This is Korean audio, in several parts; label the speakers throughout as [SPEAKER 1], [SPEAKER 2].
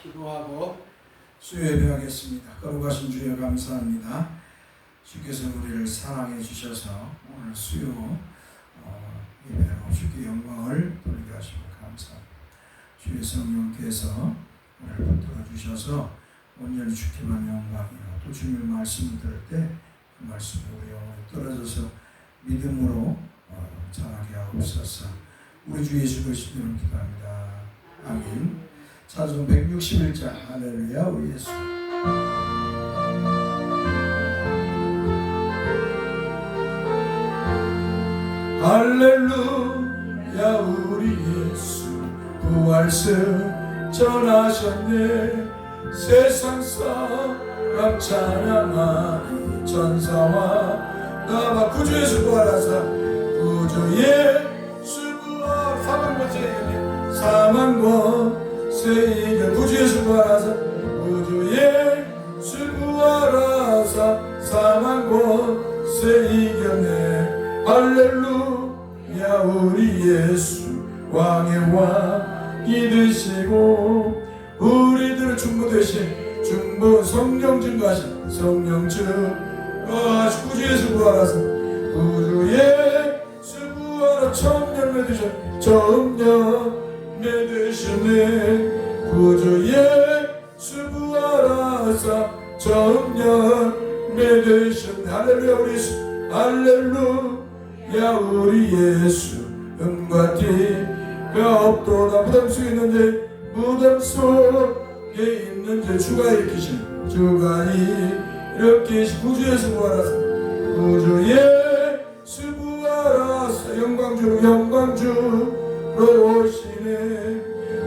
[SPEAKER 1] 기도하고 수요 예배하겠습니다. 거룩하신 주여 감사합니다. 주께서 우리를 사랑해 주셔서 오늘 수요 예배로 주께 영광을 돌리게 하시고 감사합니다. 주의 성령께서 오늘 붙들어 주셔서 온전히 주께만 영광이요 또 주님의 말씀을 들을 때 그 말씀이 우리 영혼에 떨어져서 믿음으로 전하게 하옵소서. 우리 주 예수 그리스도 이름으로 기도합니다. 아멘. 찬송 161장 할렐루야 우리 예수. 할렐루야 우리 예수 부활승 전하셨네. 세상 사람 찬양하니 전사와 나와 구주 예수 부활하사 구주 예수 부활 사망권세 이겨 구주 예수 부활하사 구주 예수 부활하사 사망권세 이겼네. 할렐루야 우리 예수 왕의 왕이 되시고 우리들을 중보되신 중보 성령 증거하신 성령 증거하신 구주 예수 부활하사 구주 예수 부활하 청년매 되셨네. 청년매 되셨네. 구주 예수 부활하사 청년매 되셨네. 할렐루야 우리 예수 할렐루야 우리 예수 은과 티가 없도다. 무덤 속에 있는 자 무덤 속에 있는 자 주가 일으키신 주가 일으키신 구주 예수 부활하사 구주 예수 부활하사 영광주로 오시네.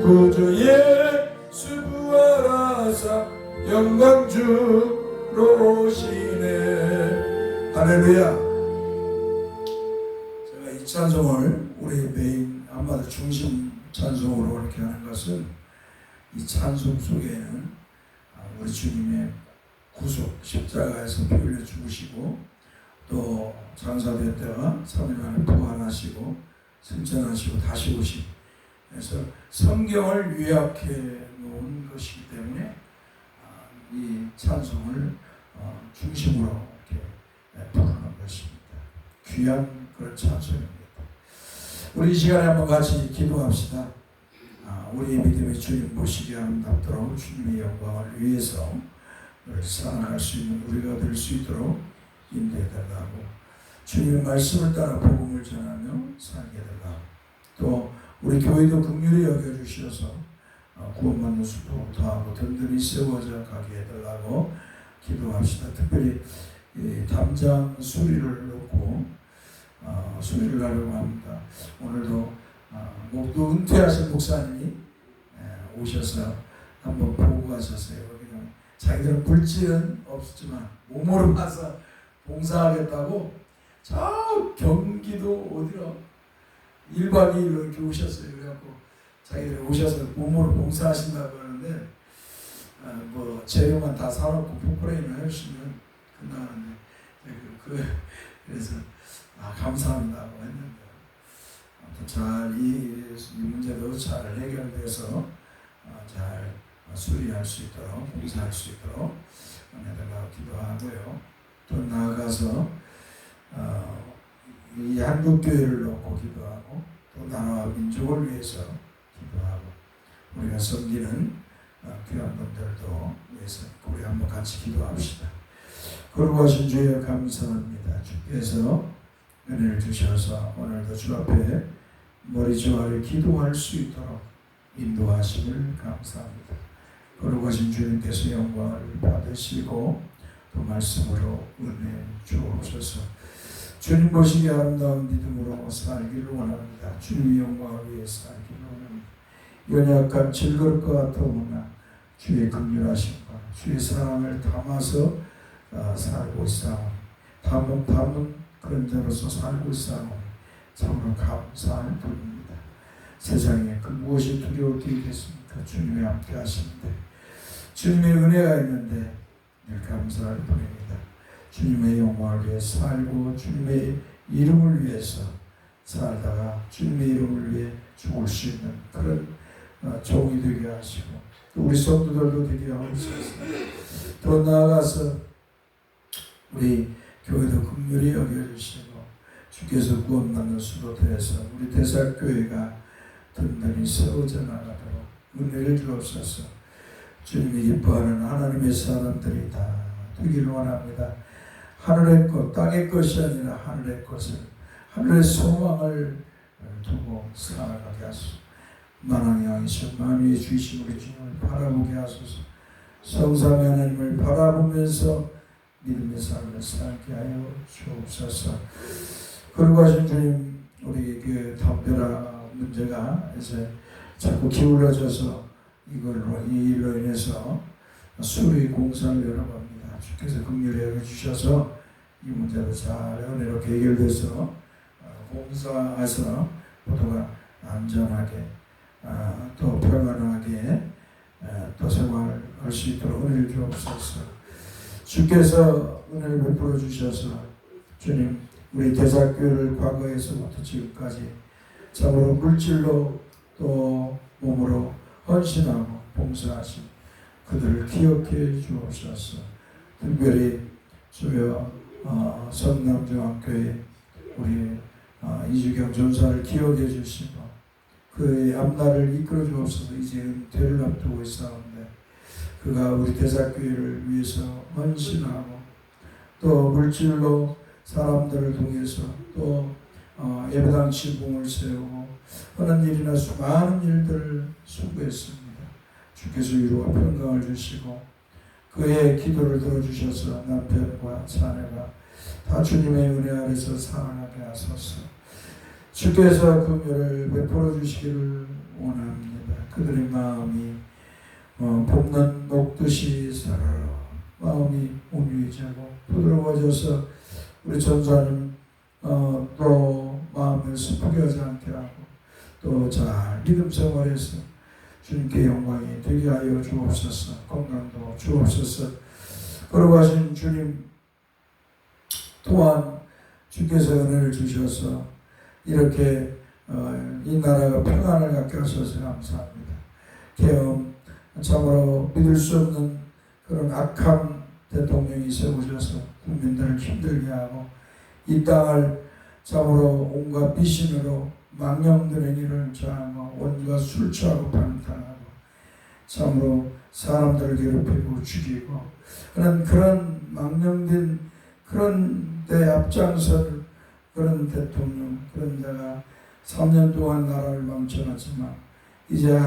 [SPEAKER 1] 구주 예수 부활하사 영광주로 오시네. 할렐루야. 제가 이 찬송을 우리 메인 한마디 중심 찬송으로 이렇게 하는 것은 이 찬송 속에는 우리 주님의 구속 십자가에서 피 흘려 죽으시고 또 장사되었다가 3일 만에 부활하시고 승천하시고 다시 오시고 그래서 성경을 요약해 놓은 것이기 때문에 이 찬송을 중심으로 이렇게 부르는 것입니다. 귀한 그런 찬송입니다. 우리 이 시간에 한번 같이 기도합시다. 우리 믿음의 주님 보시기 아름답도록 주님의 영광을 위해서 살아갈 수 있는 우리가 될 수 있도록 인도해달라고 주님의 말씀을 따라 복음을 전하며 살게 해달라고 또 우리 교회도 긍휼히 여겨주셔서 구원받는 수도 더하고 든든히 세워져 가게 해달라고 기도합시다. 특별히 이 담장 수리를 놓고 수리를 하려고 합니다. 오늘도 목도 은퇴하신 목사님이 오셔서 한번 보고 가셨어요. 여기는 자기들은 물질은 없었지만 몸으로 가서 봉사하겠다고 저 경기도 어디로 1박 2일로 이렇게 오셨어요. 그래갖고 자기들이 오셔서 몸으로 봉사하신다고 하는데 뭐 재료만 다 사놓고 포크레인을 해주시면 끝나는데 그래서 감사합니다 했는데 잘 이 문제도 잘 해결돼서 잘 수리할 수 있도록 봉사할 수 있도록 은혜달라고 기도하고요. 또 나아가서 이 한국교회를 놓고 기도하고 또 나라와 민족을 위해서 기도하고 우리가 섬기는 귀한 분들도 위해서 우리 한번 같이 기도합시다. 거룩하신 주여 감사합니다. 주께서 은혜를 주셔서 오늘도 주 앞에 머리조아를 기도할 수 있도록 인도하심을 감사합니다. 거룩하신 주님께서 영광을 받으시고 또 말씀으로 은혜 주옵소서. 주님 보시기 아름다운 믿음으로 살기를 원합니다. 주님의 영광을 위해 살기를 원합니다. 연약한 질거릴 것 같으나 주의 긍휼하심과 주의 사랑을 담아서 살고 있사오니 담은 그런 자로서 살고 있사오니 참으로 감사할 뿐입니다. 세상에 그 무엇이 두려울 게 있겠습니까? 주님이 함께 하시는데 주님의 은혜가 있는데 늘 감사할 뿐입니다. 주님의 영광을 위해 살고 주님의 이름을 위해서 살다가 주님의 이름을 위해 죽을 수 있는 그런 종이 되게 하시고 또 우리 성도들도 되게 하옵소서. 더 나아가서 우리 교회도 긍휼히 여겨주시고 주께서 구원받는 수로 되어서 우리 대사교회가 든든히 세워져 나가도록 은혜를 주옵소서. 주님이 기뻐하는 하나님의 사람들이 다 되기를 원합니다. 하늘의 것, 땅의 것이 아니라 하늘의 것을, 하늘의 소망을 두고 살아가게 하소서. 만왕의 왕이신 만유의 주이신 우리 주님을 바라보게 하소서. 성삼위 하나님을 바라보면서 믿음의 삶을 살게 하여 주옵소서. 그러고 하신 주님, 우리 그 담벼락 문제가 이제 자꾸 기울어져서 이 일로 인해서 수리 공사를 여러 겁니다. 주께서 긍휼히 여겨주셔서 이 문제도 잘 은혜롭게 해결돼서 공사해서 모두가 안전하게 또 평안하게 또 생활할 수 있도록 은혜를 주옵소서. 주께서 은혜를 베풀어 주셔서 주님, 우리 대사교회를 과거에서부터 지금까지 참으로 물질로 또 몸으로 헌신하고 봉사하신 그들을 기억해 주옵소서. 특별히 주여 성남중앙교회 우리 이주경 전사를 기억해 주시고 그의 앞날을 이끌어 주옵소서. 이제 은퇴를 앞두고 있사온데 그가 우리 대사교회를 위해서 헌신하고 또 물질로 사람들을 통해서 또 예배당 지붕을 세우고 하는 일이나 수많은 일들을 수고했습니다. 주께서 위로와 평강을 주시고 그의 기도를 들어주셔서 남편과 자녀가 다 주님의 은혜 아래서 살아나게 하소서. 주께서 긍휼을 베풀어 주시기를 원합니다. 그들의 마음이 볶는 녹듯이 살아라. 마음이 온유해지고 부드러워져서 우리 전사님 또 마음을 슬프게 하지 않게 하고 또 잘 믿음 생활에서 주님께 영광이 되게 하여 주옵소서. 건강도 주옵소서. 그러고 하신 주님 또한 주께서 은혜를 주셔서 이렇게 이 나라가 평안을 갖게 하셔서 감사합니다. 계엄 참으로 믿을 수 없는 그런 악한 대통령이 세우셔서 국민들을 힘들게 하고 이 땅을 참으로 온갖 비신으로 망령들의 일을 저하고 온갖 술 취하고 방탕하고 참으로 사람들을 괴롭히고 죽이고 그런 망령된 그런 데 앞장설 그런 대통령 그런 데가 3년 동안 나라를 망쳐놨지만 이제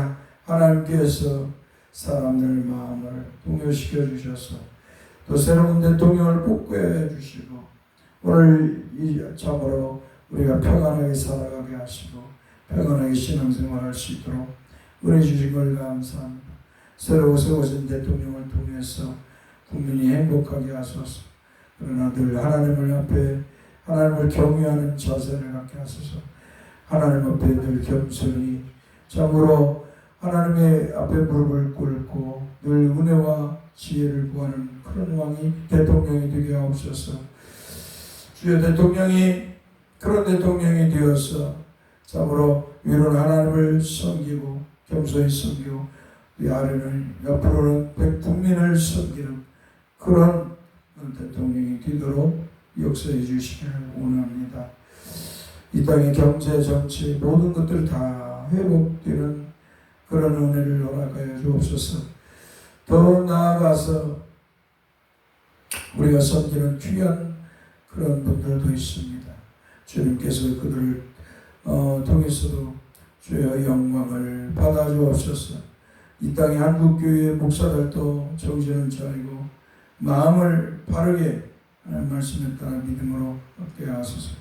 [SPEAKER 1] 하나님께서 사람들 마음을 동요시켜 주셔서 또 새로운 대통령을 뽑게 해주시고 오늘 참으로 우리가 평안하게 살아가게 하시고 평안하게 신앙생활할 수 있도록 은혜 주신 걸 감사합니다. 새로 세워진 대통령을 통해서 국민이 행복하게 하소서. 그러나 늘 하나님을 앞에 하나님을 경외하는 자세를 갖게 하소서. 하나님 앞에 늘 겸손히 참으로 하나님의 앞에 무릎을 꿇고 늘 은혜와 지혜를 구하는 그런 왕이 대통령이 되게 하옵소서. 주여 대통령이 그런 대통령이 되어서 참으로 위로는 하나님을 섬기고 겸손히 섬기고 이 아래는 옆으로는 국민을 섬기는 그런 대통령이 되도록 역사해 주시기를 원합니다. 이 땅의 경제, 정치 모든 것들 다 회복되는 그런 은혜를 허락하여 주옵소서. 더 나아가서 우리가 섬기는 귀한 그런 분들도 있습니다. 주님께서 그들을 통해서도 주의 영광을 받아 주옵소서. 이 땅의 한국교회의 목사들도 정신을 차리고 마음을 바르게 하나님 말씀에 따라 믿음으로 얻게 하소서.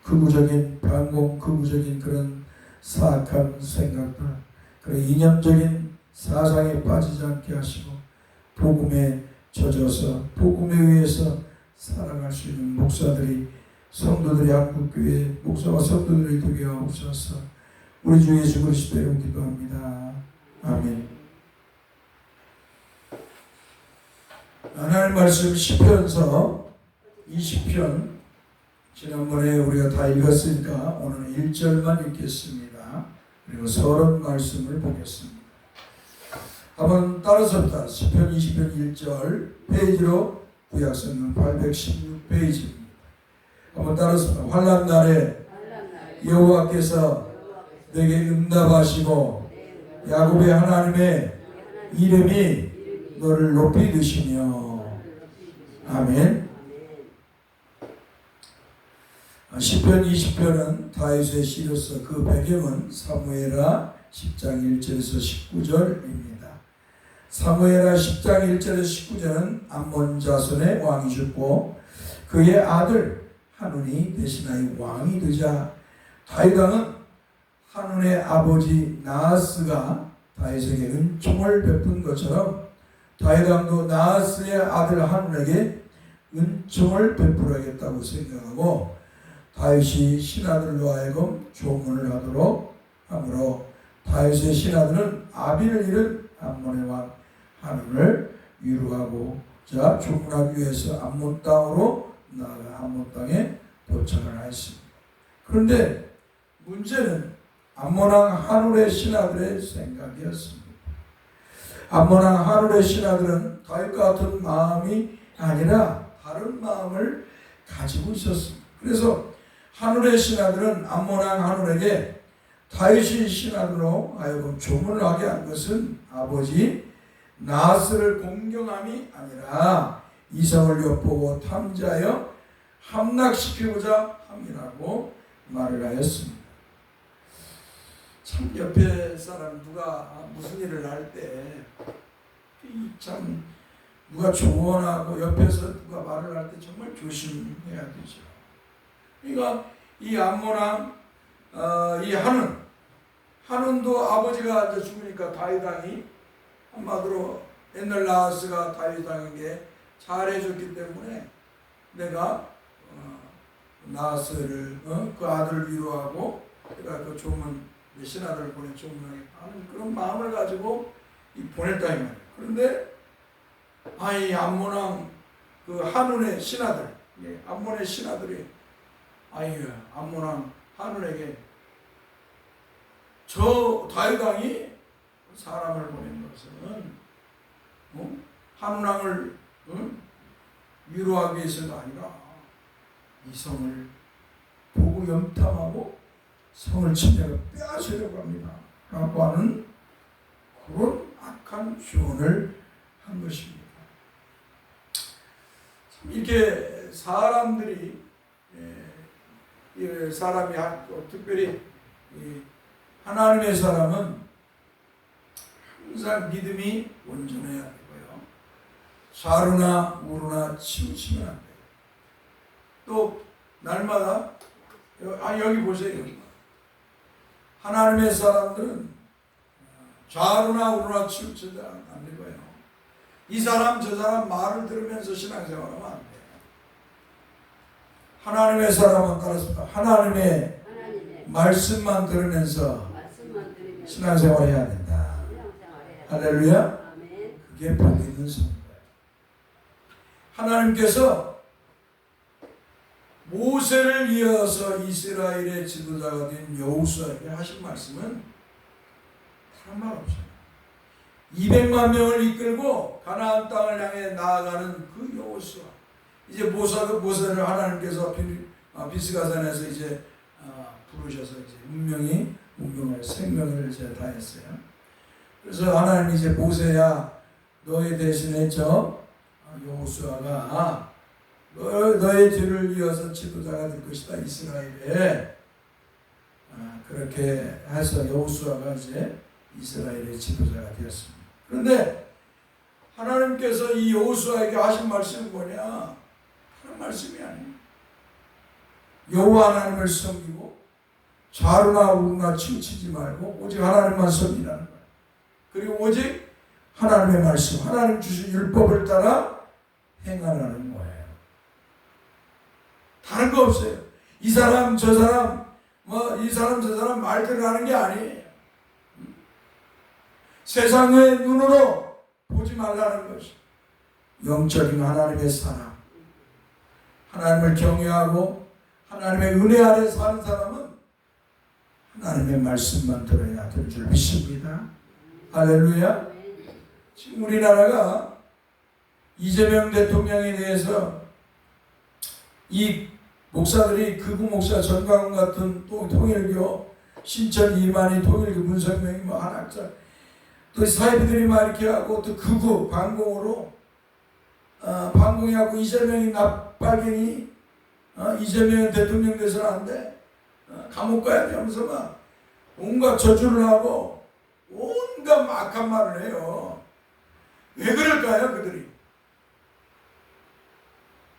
[SPEAKER 1] 극우적인 반공, 극우적인 그런 사악한 생각들, 그런 이념적인 사상에 빠지지 않게 하시고 복음에 젖어서 복음에 의해서 살아갈 수 있는 목사들이 성도들이 한국교회 목사와 성도들이 되게 하옵소서. 우리 주 예수 그리스도로 기도합니다. 아멘. 하나님 말씀 시편서 20편 지난번에 우리가 다 읽었으니까 오늘 1절만 읽겠습니다. 그리고 서론 말씀을 보겠습니다. 한번 따라서부터 시편 20편 1절 페이지로 구약성경 816페이지입니다. 한번 따라서 환난 날에 여호와께서 내게 응답하시고 야곱의 하나님의 이름이 너를 높이 드시며. 아멘. 시편 20편은 다윗의 시로서 그 배경은 사무엘하 10장 1절에서 19절입니다. 사무엘하 10장 1절에서 19절은 암몬 자손의 왕이 죽고 그의 아들 한운이 대신하여 왕이 되자 다윗 왕은 한운의 아버지 나하스가 다윗에게 은총을 베푼 것처럼 다윗 왕도 나하스의 아들 한운에게 은총을 베풀어야겠다고 생각하고 다윗이 신하들로 하여금 조문을 하도록 하므로 다윗의 신하들은 아비를 잃은 암몬의 왕 한운을 위로하고자 조문하기 위해서 암몬 땅으로 나아가 암몬 땅에 도착을 하였습니다. 그런데 문제는 암몬 왕 한울의 신하들의 생각이었습니다. 암몬 왕 한울의 신하들은 다윗과 같은 마음이 아니라 다른 마음을 가지고 있었습니다. 그래서 한울의 신하들은 암몬 왕 한울에게 다윗이 신하들로 하여금 조문을 하게 한 것은 아버지 나하스를 공경함이 아니라 이성을 엿보고 탐지하여 함락시키고자 함이라고 말을 하였습니다. 참 옆에 사람 누가 무슨 일을 할 때 참 누가 조언하고 옆에서 누가 말을 할 때 정말 조심해야 되죠. 그러니까 이 암몬 왕 이 한운도 아버지가 이제 죽으니까 다윗 왕이 한마디로 옛날 나하스가 다윗 왕에게 잘해줬기 때문에 내가 나하스를 그 아들을 위로하고 내가 그 조문 신하들을 보내 조문하게 하는 그런 마음을 가지고 보냈다 이 말이에요. 그런데 이 암몬 왕 그 한운의 신하들, 암몬의 신하들이 암몬 왕 한운에게 저 다윗 왕이 사람을 보낸 것은 한운 왕을 위로하기 위해서가 아니라 이 성을 보고 염탐하고 성을 침략해 빼앗으려고 합니다 라고 하는 그런 악한 조언을 한 것입니다. 이렇게 사람들이 사람이 특별히 하나님의 사람은 항상 믿음이 온전해야 되고요. 좌루나 우루나 치우치면 안 돼요. 또 날마다 여기 보세요. 하나님의 사람들은 좌루나 우루나 치우치지 안 되고요. 이 사람 저 사람 말을 들으면서 신앙생활하면 안 돼요. 하나님의 사람은 따라서 하나님의 말씀만 들으면서 신앙생활해야 된다. 할렐루야. 그게 복 있는 성도예요. 하나님께서 모세를 이어서 이스라엘의 지도자가 된 여호수아에게 하신 말씀은 다른 말 없어요. 200만 명을 이끌고 가나안 땅을 향해 나아가는 그 여호수아. 이제 모세를 하나님께서 비스가산에서 이제 부르셔서 이제 운명을 생명을 이제 다했어요. 그래서 하나님 이제 모세야 너의 대신에 저 여호수아가 너의 뒤를 이어서 지도자가 될 것이다 이스라엘에. 그렇게 해서 여호수아가 이제 이스라엘의 지도자가 되었습니다. 그런데 하나님께서 이 여호수아에게 하신 말씀은 뭐냐? 다른 말씀이 아니에요. 여호와 하나님을 섬기고 좌루나 우루나 치우치지 말고 오직 하나님만 섬기라는 거예요. 그리고 오직 하나님의 말씀, 하나님 주신 율법을 따라 행하라는 거예요. 다른 거 없어요. 이 사람 저 사람 이 사람 저 사람 말대로 하는 게 아니에요. 세상의 눈으로 보지 말라는 것이 영적인 하나님의 사람, 하나님을 경외하고 하나님의 은혜 아래 사는 사람은 하나님의 말씀만 들어야 될 줄 믿습니다. 할렐루야. 지금 우리나라가 이재명 대통령에 대해서 이 목사들이 극우 목사 전광훈 같은 또 통일교 신천 이만희 통일교 문성명이 뭐 한학자 또 사회부들이 막 이렇게 하고 또 극우 반공으로 반공해갖고 이재명이 나빨갱이 이재명 대통령 돼서는 안 돼. 감옥 가야 돼 하면서 막 온갖 저주를 하고 온갖 막한 말을 해요. 왜 그럴까요, 그들이?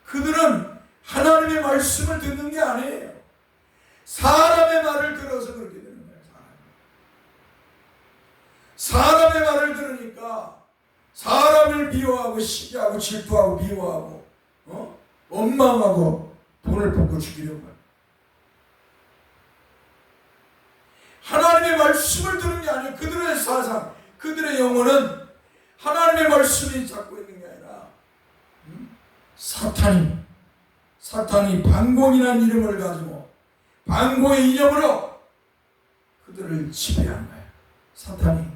[SPEAKER 1] 그들은 하나님의 말씀을 듣는 게 아니에요. 사람의 말을 들어서 그렇게 되는 거예요. 사람의 말을 들으니까 사람을 미워하고 시기하고 질투하고 미워하고 원망하고 돈을 뽑고 죽이려고 해요. 하나님의 말씀을 들은 게 아니에요. 그들의 사상, 그들의 영혼은 하나님의 말씀이 잡고 있는 게 아니라 사탄이 반공이라는 이름을 가지고 반공의 이념으로 그들을 지배한 거예요. 사탄이.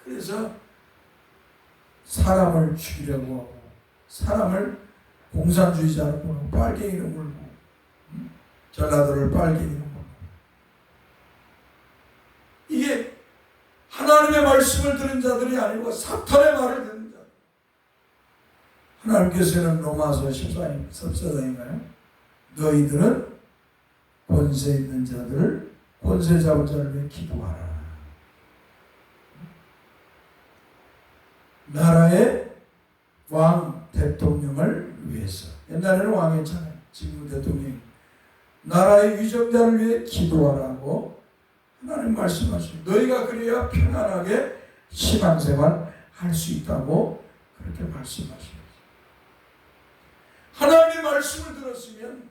[SPEAKER 1] 그래서 사람을 죽이려고 하고 사람을 공산주의자로 보고 빨갱이로 몰고 전라도를 빨갱이로 몰고 이게 하나님의 말씀을 들은 자들이 아니고 사탄의 말을 듣는 자들. 하나님께서는 로마서 14장인가요? 너희들은 권세 있는 자들을 권세 잡은 자를 위해 기도하라. 나라의 왕 대통령을 위해서. 옛날에는 왕이었잖아요. 지금은 대통령이. 나라의 위정자를 위해 기도하라고 하나님 말씀하시고 너희가 그래야 편안하게 신앙생활 할 수 있다고 그렇게 말씀하십니다. 하나님의 말씀을 들었으면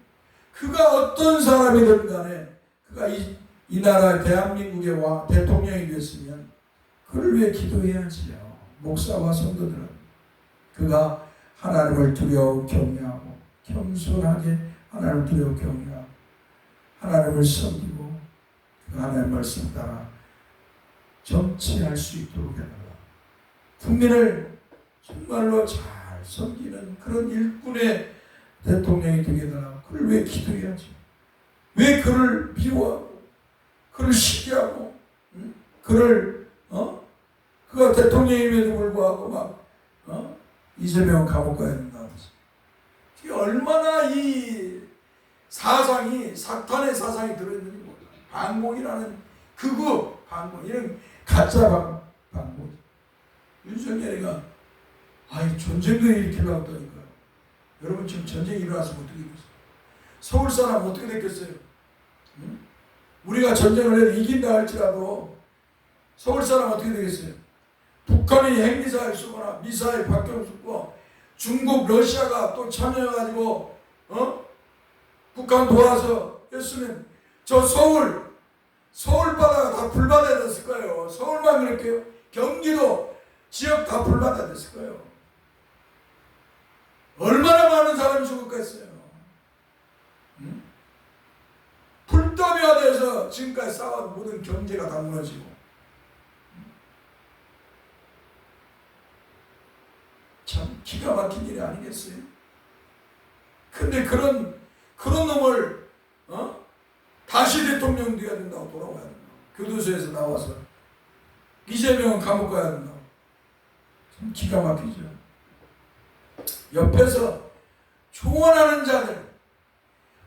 [SPEAKER 1] 그가 어떤 사람이든 간에 그가 이 나라 대한민국의 왕 대통령이 됐으면 그를 위해 기도해야지요. 목사와 성도들은 그가 하나님을 두려워 경외하고 겸손하게 하나님을 두려워 경외하고 하나님을 섬기고 그 하나님의 말씀 따라 정치할 수 있도록 해달라. 국민을 정말로 잘 섬기는 그런 일꾼의 대통령이 되게 해달라. 그를 왜 기도해야지? 왜 그를 미워하고 그를 시기하고 그를 그가 대통령임에도 불구하고 막 이재명 감옥 가야 된다. 이게 얼마나 이 사상이 사탄의 사상이 들어있는지 몰라. 반공이라는 극우 반공 이런 가짜 반공. 윤석열이가 전쟁도 일으키려고 했다니까요. 여러분 지금 전쟁이 일어났으면 어떻게 되겠어요? 서울 사람 어떻게 됐겠어요? 응? 우리가 전쟁을 해도 이긴다 할지라도 서울 사람 어떻게 되겠어요? 북한이 핵미사일 쏘거나 미사일 박경 쏘고 중국 러시아가 또 참여해가지고 북한 도와서 했으면 저 서울 바다가 다 불바다 됐을 거예요. 서울만 그럴게요. 경기도 지역 다 불바다 됐을 거예요. 얼마나 많은 사람이 죽었겠어요. 불더미화돼서 지금까지 쌓아온 모든 경제가 다 무너지고 참 기가 막힌 일이 아니겠어요? 근데 그런 놈을 다시 대통령 돼야 된다고 돌아와야 된다고 교도소에서 나와서 이재명은 감옥 가야 된다고 참 기가 막히죠. 옆에서 조언하는 자들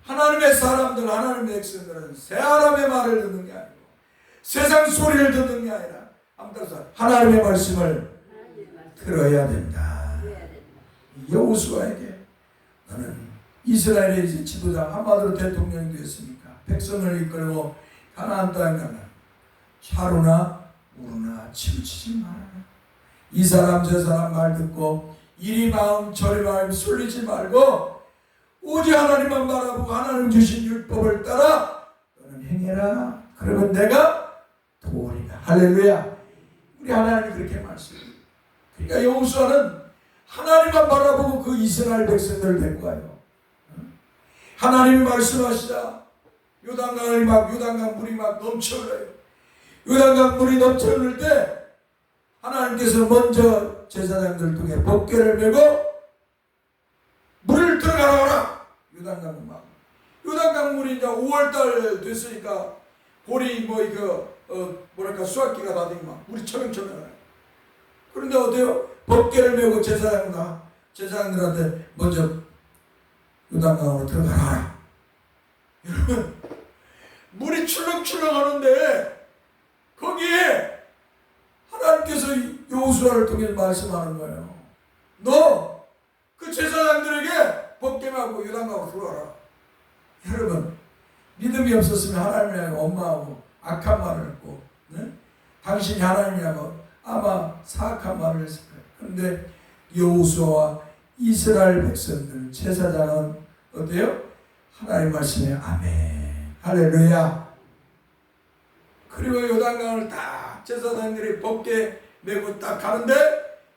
[SPEAKER 1] 하나님의 사람들 하나님의 백성들은 사람의 말을 듣는 게 아니고 세상 소리를 듣는 게 아니라 하나님의 말씀을 들어야 된다. 여호수아에게 너는 이스라엘의 지도자 한마디로 대통령이 됐으니까 백성을 이끌고 가나안 땅에 가라. 차로나 우르나 치우치지 마라. 이 사람 저 사람 말 듣고 이리 마음 저리 마음 쏠리지 말고 오직 하나님만 바라보고 하나님 주신 율법을 따라 너는 행해라. 그러면 내가 도우리라. 할렐루야. 우리 하나님이 그렇게 말씀해요. 그러니까 여호수아는 하나님만 바라보고 그 이스라엘 백성들을 데리고 가요. 하나님이 말씀하시자 요단강 물이 막 넘쳐 흘러요. 요단강 물이 넘쳐 흐를 때 하나님께서 먼저 제사장들 통해 법궤를 메고 물을 들어가라 하라. 요단강 막 요단강 물이 이제 5월달 됐으니까 볼이 뭐 이거 뭐랄까 수확기가 다 되고 막 물이 처명처명해. 그런데 어때요? 법궤를 메고 제사장들한테 먼저 요단강으로 들어가라. 여러분, 물이 출렁출렁 하는데 거기에 하나님께서 여호수아를 통해 말씀하는 거예요. 너 그 제사장들에게 법궤하고 요단강으로 들어가라. 여러분, 믿음이 없었으면 하나님이라고 엄마하고 악한 말을 했고, 네? 당신이 하나님이라고 아마 사악한 말을 했을 거예요. 그런데 여호수아와 이스라엘 백성들, 제사장은 어때요? 하나님 말씀에 아멘, 할렐루야. 그리고 요단강을 딱 제사장들이 법궤 메고 딱 가는데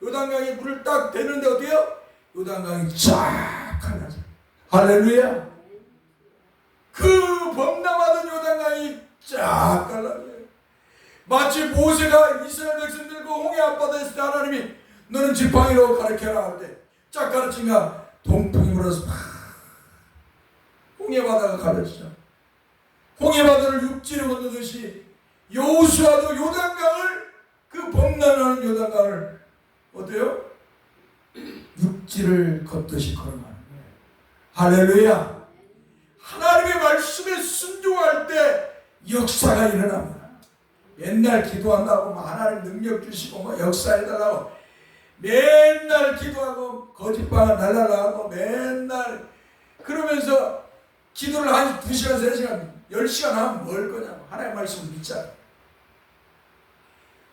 [SPEAKER 1] 요단강에 물을 딱 대는데 어때요? 요단강이 쫙 갈라져. 할렐루야. 그 범람하던 요단강이 쫙 갈라져요. 마치 모세가 이스라엘 백성들 그 홍해 앞바다에 있을 때 하나님이 너는 지팡이로 가르쳐라 할 때 쫙 가르치니까 동풍이 불어서 막 홍해 바다가 갈라지죠. 홍해 바다를 육지로 건너듯이 여호수아도 요단강을 그 범람하는 요단강을 어때요? 육지를 걷듯이 걸어가는 거예요. 할렐루야. 하나님의 말씀에 순종할 때 역사가 일어납니다. 맨날 기도한다고 막 하나님 능력 주시고 뭐 역사해달라고 맨날 기도하고 거짓말을 날라라고 맨날 그러면서 기도를 한 2시간, 3시간, 10시간 하면 뭘 거냐고. 하나님의 말씀을 믿자.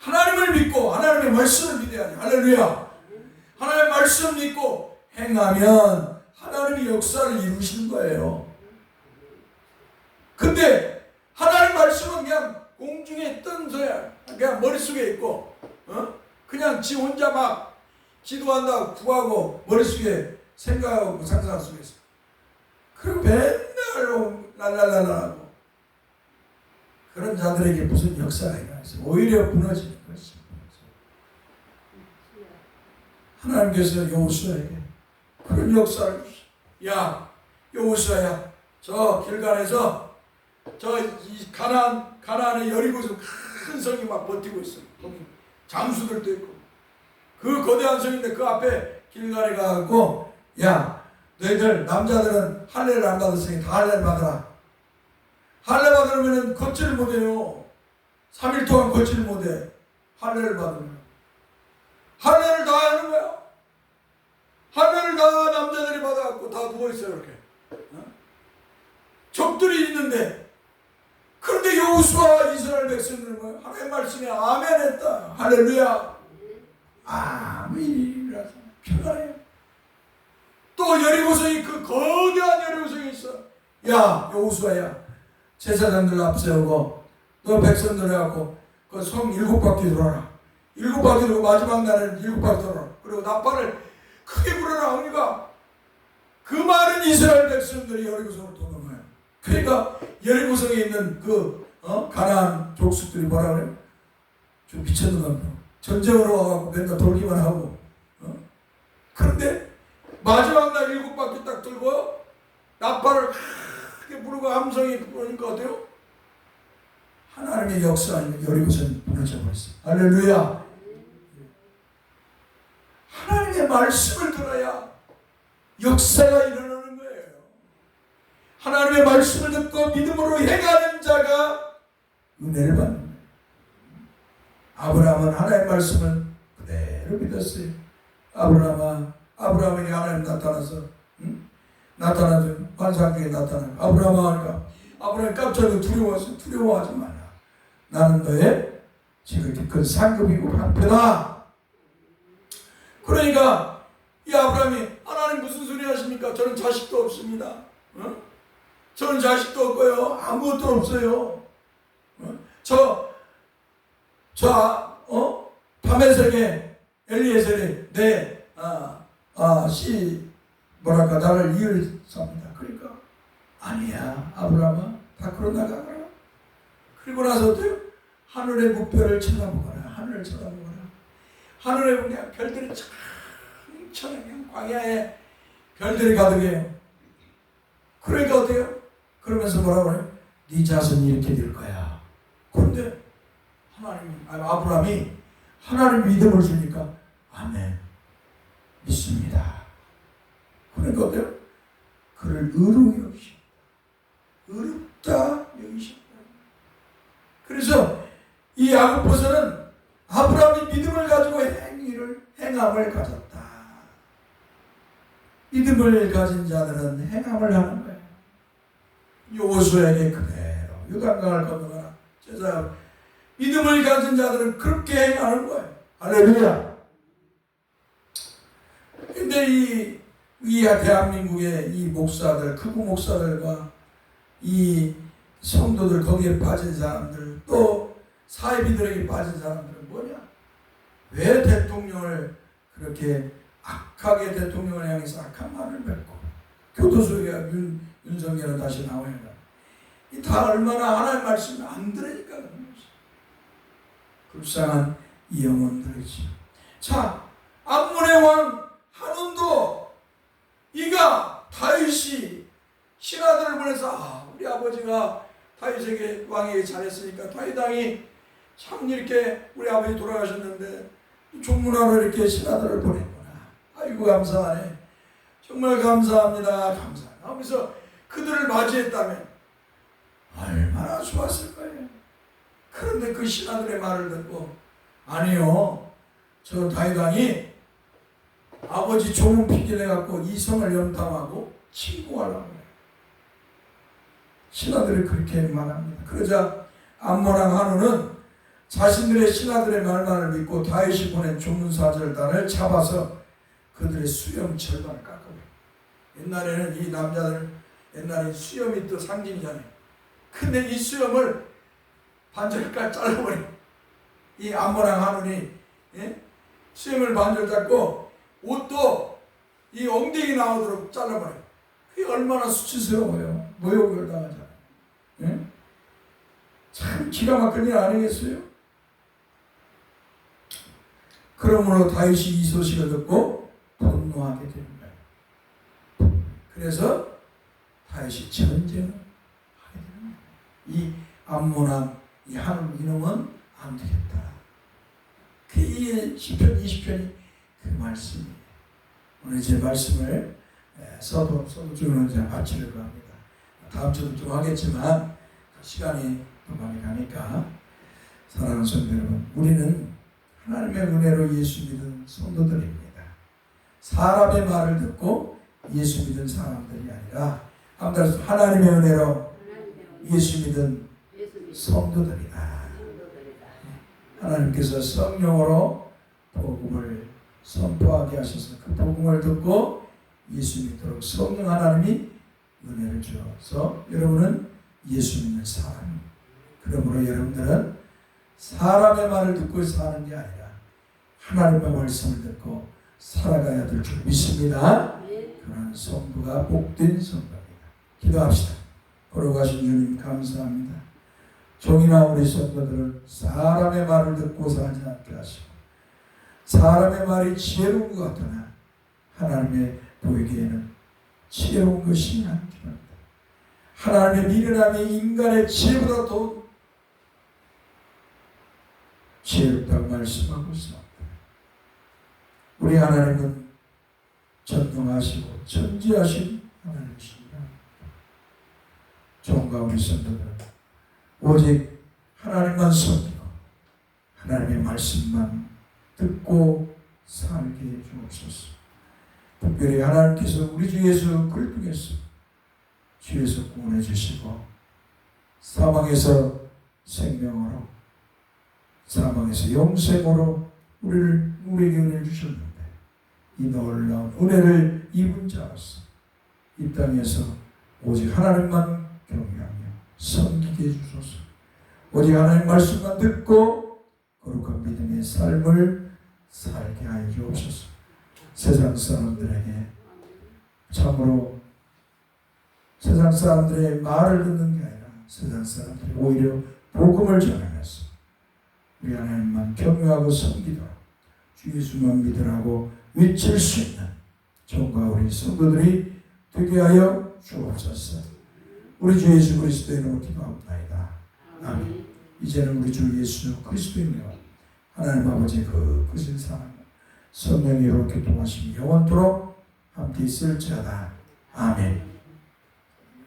[SPEAKER 1] 하나님을 믿고 하나님의 말씀을 믿어야지. 할렐루야. 하나님의 말씀 믿고 행하면 하나님이 역사를 이루시는 거예요. 근데 하나님 말씀은 그냥 공중에 뜬 소야. 그냥 머릿속에 있고 그냥 지 혼자 막 기도한다고 구하고 머릿속에 생각하고 상상할 속에 있어. 그리고 맨날 랄랄랄라하고 그런 자들에게 무슨 역사가 일어나서 오히려 무너지는 것이. 하나님께서 여호수아에게 그런 역사를 주시. 야 여호수아야, 저 길갈에서 저 이 가나안의 여리고에서 큰 성이 막 버티고 있어. 거기 장수들도 있고 그 거대한 성인데 그 앞에 길갈에 가갖고 야 너희들 남자들은 할례를 안 받았으니 다 할례를 받아라. 할례 받으면은 걷지를 못해요. 3일 동안 걷지를 못해. 할례를 받으면 할례를 다 하는 거야. 할례를 다 남자들이 받아갖고 다 누워있어요. 이렇게 적들이 있는데 그런데 여호수아와 이스라엘 백성들은 뭐예요? 하나님의 말씀에 아멘 했다. 할렐루야. 아멘이라서 편안해요. 또 여리고성이 그 거대한 여리고성이 있어. 야 여호수아야, 제사장들 앞세우고 너 백성들 해갖고 그 성 7바퀴 돌아라. 7바퀴 돌고 마지막 날에는 7바퀴 돌아라. 그리고 나팔을 크게 불어라. 그러니까 그 많은 이스라엘 백성들이 여리고성을 도는 거예요. 그러니까 여리고성에 있는 그 가나안 족속들이 뭐라 그래요? 좀 미쳤는 겁니다. 전쟁으로 와갖고 맨날 돌기만 하고 그런데 마지막 날 7바퀴 딱 들고 나팔을 크게 부르고 함성이 부르니까 어때요? 하나님의 역사 아니면 여리고성이 무너져 버렸어요. 할렐루야. 하나님의 말씀을 들어야 역사가 일어나는 거예요. 하나님의 말씀을 듣고 믿음으로 행하는 자가 은혜를 받는 거예요. 아브라함은 하나님의 말씀을 그대로 믿었어요. 아브라함에게 하나님 나타나서 나타나서 환상중에 나타나고 아브라함아 하니까 아브라함이 깜짝 두려워서 두려워하지 말라. 나는 너의 지극히 큰 상급이고 방패다. 그러니까 이 아브라함이 하나님 무슨 소리 하십니까? 저는 자식도 없습니다. 저는 자식도 없고요. 아무것도 없어요. 다메섹에 엘리에셀이 나를 이을 삽니다. 그러니까 아니야 아브라함아 밖으로 나가거라. 그리고 나서 어때요? 하늘의 목표를 쳐다보거라. 하늘을 쳐다보거라. 하늘에 보면 별들이 천천히 그냥 광야에 별들이 가득해요. 그러니까 어때요? 그러면서 뭐라고 그래요? 네 자손이 이렇게 될 거야. 그런데 아브라함이 하나님 믿음을 주니까 아멘 믿습니다. 그러니까 어때요? 그를 의로 여기십니다. 의롭다 여기십니다. 그래서 이 야고보서는 아브라함이 믿음을 가지고 행함을 가졌다. 믿음을 가진 자들은 행함을 하는 거예요. 여호수아에게 그대로 요단강을 건너가라. 제자 믿음을 가진 자들은 그렇게 행하는 거예요. 할렐루야. 근데 이 대한민국의 이 목사들, 극우 목사들과 이 성도들, 거기에 빠진 사람들, 또 사회비들에게 빠진 사람들은 뭐냐? 왜 대통령을 그렇게 악하게 대통령을 향해서 악한 말을 뱉고 교도소에 윤석열은 다시 나와야 한다. 이 다 얼마나 하나님 말씀을 안 들으니까 그런 것이. 불쌍한 이 영혼들이지. 자, 암몬의 왕 한온도 이가 다윗이 신하들을 보내서 우리 아버지가 다윗에게 왕에게 잘했으니까 다윗 왕이 참 이렇게 우리 아버지 돌아가셨는데 종문하러 이렇게 신하들을 보냈구나. 아이고 감사하네. 정말 감사합니다. 감사합니다. 하면서 그들을 맞이했다면 얼마나 좋았을 거예요. 그런데 그 신하들의 말을 듣고 아니요. 저 다윗 왕이 아버지 종은 핑계내갖고 이성을 염탐하고 친구하려고 해요. 신하들이 그렇게 말합니다. 그러자 암몬왕 한우는 자신들의 신하들의 말만을 믿고 다윗이 보낸 조문사절단을 잡아서 그들의 수염 절반을 깎아버려요. 옛날에는 이 남자들 옛날에 수염이 또 상징이잖아요. 근데 이 수염을 반절까지 잘라버려요. 이 암몬왕 한운이 수염을 반절 잡고 옷도 이 엉덩이 나오도록 잘라버려요. 그게 얼마나 수치스러워요. 모욕을 당하잖아요. 예? 참 기가 막힌 일 아니겠어요? 그러므로 다윗이 이 소식을 듣고 분노하게 되는 거예요. 그래서 다윗이 전쟁을 하게 되는 거예요. 이 암몬왕 이 한운 이놈은 안 되겠다. 이 시편 20편이 그 말씀이에요. 오늘 제 말씀을 서도 중으로 제가 마치려고 합니다. 다음 주도 좀 하겠지만 시간이 또 많이 가니까 사랑하는 성도 여러분, 우리는 하나님의 은혜로 예수 믿은 성도들입니다. 사람의 말을 듣고 예수 믿은 사람들이 아니라 하나님의 은혜로 예수 믿은 성도들이다. 하나님께서 성령으로 복음을 선포하게 하셔서 그 복음을 듣고 예수 믿도록 성령 하나님이 은혜를 주어서 여러분은 예수 믿는 사람입니다. 그러므로 여러분들은 사람의 말을 듣고 사는 게 아니라 하나님의 말씀을 듣고 살아가야 될 줄 믿습니다. 그런 성도가 복된 성도입니다. 기도합시다. 걸어가신 주님 감사합니다. 종이나 우리 성도들은 사람의 말을 듣고 살지 않게 하시고 사람의 말이 지혜로운 것 같으나 하나님의 보이기에는 지혜로운 것이 아닙니다. 하나님의 미련함이 인간의 지혜보다 더 지혜롭다고 말씀하고 있습니다. 우리 하나님은 전능하시고 전지하신 하나님이십니다. 종과 우리 성도들은 오직 하나님만 섬기고 하나님의 말씀만 듣고 살게 해주옵소서. 특별히 하나님께서 우리 주 예수 그리스도께서 죄에서 구원해 주시고 사망에서 생명으로 사망에서 영생으로 우리에게 은혜를 주셨는데 이 놀라운 은혜를 입은 자로서 이 땅에서 오직 하나님만 경외하며 섬기게 해주소서. 오직 하나님 말씀만 듣고 거룩한 믿음의 삶을 살게 하여 주옵소서. 세상 사람들에게 참으로 세상 사람들의 말을 듣는 게 아니라 세상 사람들이 오히려 복음을 전하면서 우리 하나님만 경외하고 섬기도록 주 예수만 믿으라고 외칠 수 있는 저와 우리 성도들이 되게 하여 주옵소서. 우리 주 예수 그리스도의 이름으로 기도합니다. 아멘. 이제는 우리 주 예수 그리스도이며 하나님 아버지의 그 크신 사랑 성령이 이렇게 동하심이 영원토록 함께 있을지어다. 아멘.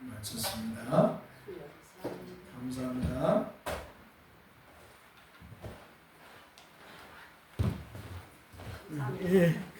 [SPEAKER 1] 마쳤습니다. 감사합니다.
[SPEAKER 2] 예.